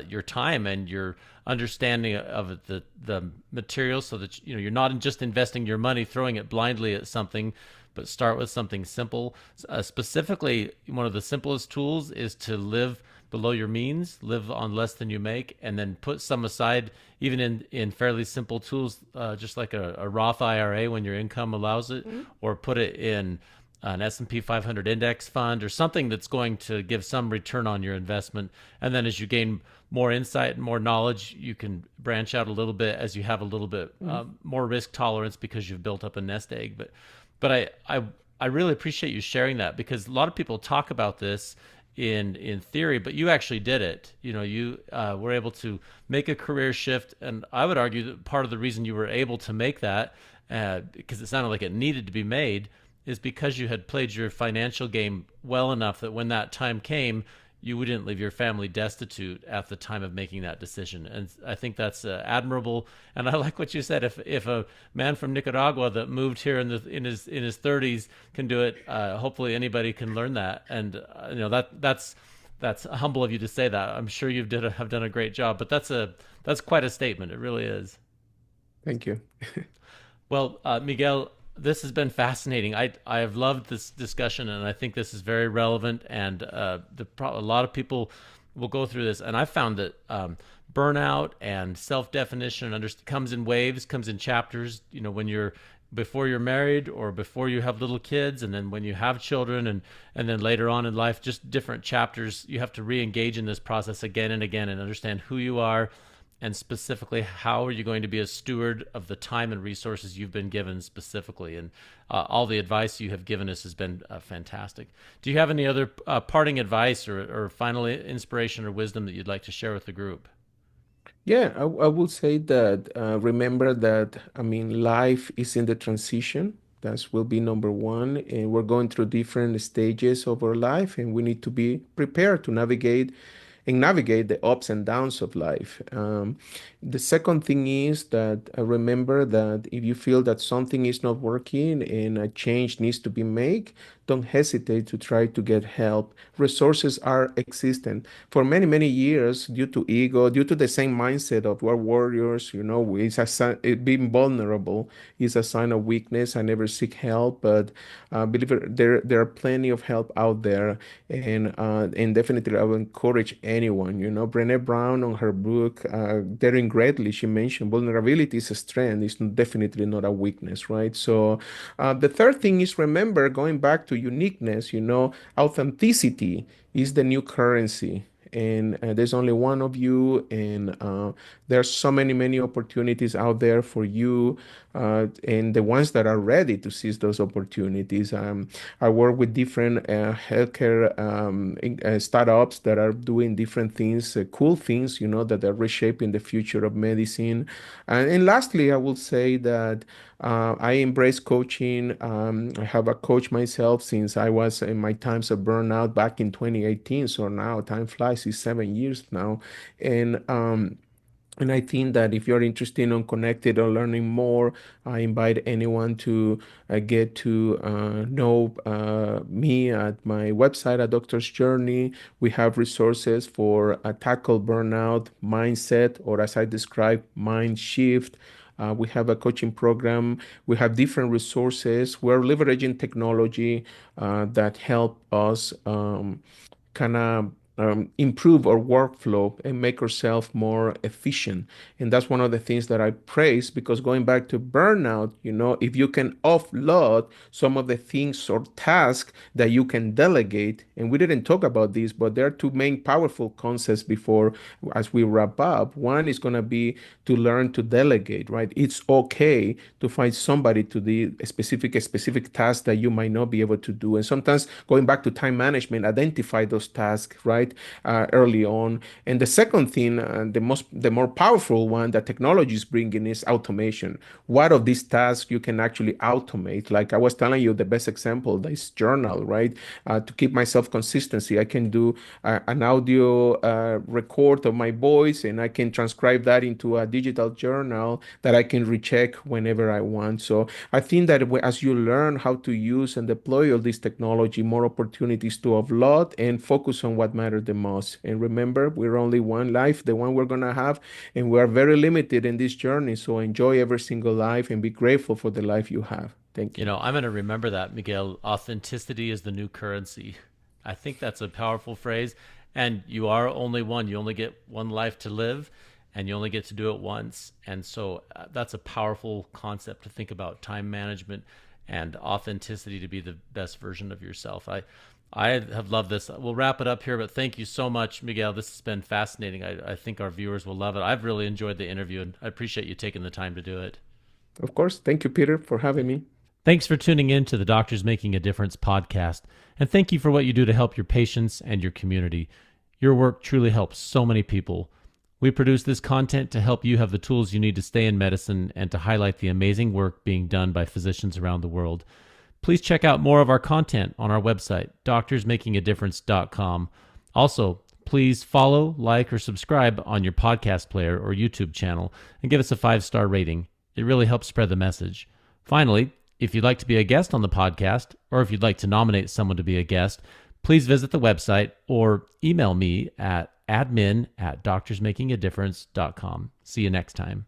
your time and your understanding of the material, so that you're not just investing your money, throwing it blindly at something, but start with something simple. Specifically, one of the simplest tools is to live below your means, live on less than you make, and then put some aside, even in fairly simple tools, just like a Roth IRA when your income allows it, or put it in an S&P 500 index fund or something that's going to give some return on your investment. And then as you gain more insight and more knowledge, you can branch out a little bit as you have a little bit more risk tolerance because you've built up a nest egg. But I really appreciate you sharing that, because a lot of people talk about this in theory, but you actually did it. You were able to make a career shift, and I would argue that part of the reason you were able to make that, because it sounded like it needed to be made, is because you had played your financial game well enough that when that time came, you wouldn't leave your family destitute at the time of making that decision. And I think that's admirable. And I like what you said. If a man from Nicaragua that moved here in his 30s can do it, hopefully anybody can learn that. And that's humble of you to say that. I'm sure have done a great job. But that's quite a statement. It really is. Thank you. Well, Miguel, this has been fascinating. I have loved this discussion, and I think this is very relevant. And a lot of people will go through this, and I found that burnout and self definition comes in waves, comes in chapters. When you're before you're married or before you have little kids, and then when you have children, and then later on in life, just different chapters. You have to re-engage in this process again and again and understand who you are, and specifically how are you going to be a steward of the time and resources you've been given specifically. And all the advice you have given us has been fantastic. Do you have any other parting advice or final inspiration or wisdom that you'd like to share with the group? Yeah, I will say that remember that, I mean, life is in the transition. That will be number one. And we're going through different stages of our life, and we need to be prepared to navigate and navigate the ups and downs of life. The second thing is that remember that if you feel that something is not working and a change needs to be made, don't hesitate to try to get help. Resources are existent. For many, many years, due to ego, due to the same mindset of we're warriors, it's being vulnerable is a sign of weakness. I never seek help, but believe it, there are plenty of help out there, and definitely I will encourage anyone. Brené Brown on her book, Daring Greatly, she mentioned vulnerability is a strength. It's definitely not a weakness, right? So the third thing is remember going back to uniqueness. Authenticity is the new currency. And there's only one of you, and there's so many, many opportunities out there for you, and the ones that are ready to seize those opportunities. I work with different healthcare startups that are doing different things, cool things, that are reshaping the future of medicine. And lastly, I will say that I embrace coaching. I have a coach myself since I was in my times of burnout back in 2018. So now time flies, it's 7 years now. And and I think that if you're interested in connected or learning more, I invite anyone to get to know me at my website, A Doctor's Journey. We have resources for a tackle burnout mindset, or as I described, mind shift. We have a coaching program. We have different resources. We're leveraging technology that help us kind of improve our workflow and make ourselves more efficient. And that's one of the things that I praise, because going back to burnout, if you can offload some of the things or tasks that you can delegate, and we didn't talk about this, but there are two main powerful concepts before as we wrap up. One is going to be to learn to delegate, right? It's okay to find somebody to do a specific task that you might not be able to do. And sometimes going back to time management, identify those tasks, right? Early on. And the second thing, the more powerful one that technology is bringing is automation. What of these tasks you can actually automate? Like I was telling you, the best example is journal, right? To keep myself consistency, I can do an audio record of my voice, and I can transcribe that into a digital journal that I can recheck whenever I want. So I think that as you learn how to use and deploy all this technology, more opportunities to offload and focus on what matters the most. And remember, we're only one life, the one we're going to have, and we are very limited in this journey. So enjoy every single life and be grateful for the life you have. Thank you. I'm going to remember that, Miguel. Authenticity is the new currency. I think that's a powerful phrase. And you are only one. You only get one life to live, and you only get to do it once. And so that's a powerful concept to think about: time management and authenticity to be the best version of yourself. I have loved this. We'll wrap it up here, but thank you so much, Miguel. This has been fascinating. I think our viewers will love it. I've really enjoyed the interview, and I appreciate you taking the time to do it. Of course. Thank you, Peter, for having me. Thanks for tuning in to the Doctors Making a Difference podcast, and thank you for what you do to help your patients and your community. Your work truly helps so many people. We produce this content to help you have the tools you need to stay in medicine and to highlight the amazing work being done by physicians around the world. Please check out more of our content on our website, doctorsmakingadifference.com. Also, please follow, like, or subscribe on your podcast player or YouTube channel and give us a 5-star rating. It really helps spread the message. Finally, if you'd like to be a guest on the podcast, or if you'd like to nominate someone to be a guest, please visit the website or email me at admin@doctorsmakingadifference.com. See you next time.